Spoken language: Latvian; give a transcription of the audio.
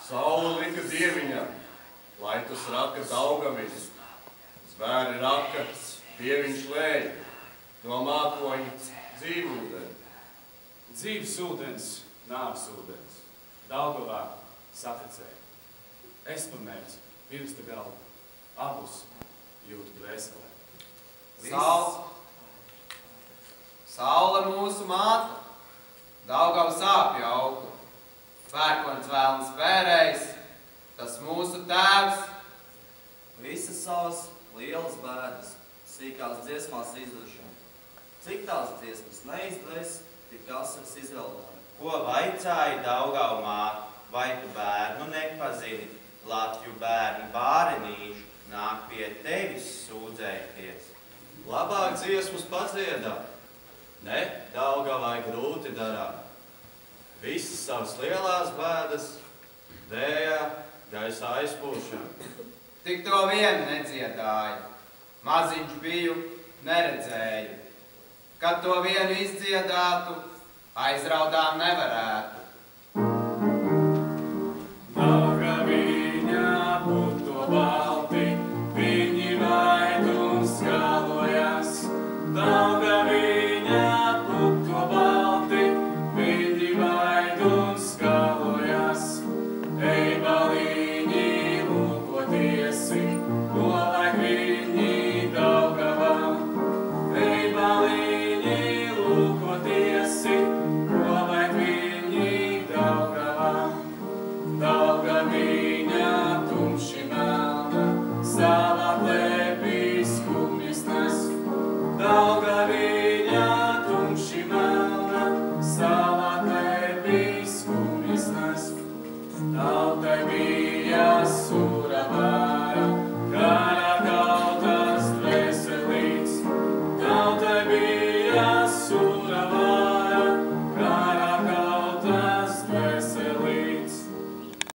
Saule lika dieviņam, lai tas raka Daugavis. Zvēri raka, dieviņš lēja, no mākoņa dzīvūdeni. Dzīves ūdens, nāves ūdens, Daugavā saticēja. Es pamērcu, pirksta galvu, abus jūtu dvēselē. Saule mūsu māte, Daugava sāpju aukla, pērkons vēlns pērējs, tas mūsu tēvs. Visas savas lielas bēdas, sīkās dziesmās izdušana. Cik tās dziesmas neizdvēs, tik asaras izveldāja. Ko vaicāja Daugava māte, vai tu bērnu nepazini? Latju bērni bārenīši nāk pie tevis sūdzēties. Labāk dziesmas padziedā. Ne, Daugavai grūti darām. Visas savas lielās bēdas, dējā, gaisā aizpūšana. Tik to vienu nedziedāju, maziņš biju, neredzēju. Kad to vienu izdziedātu, aizraudām nevarētu.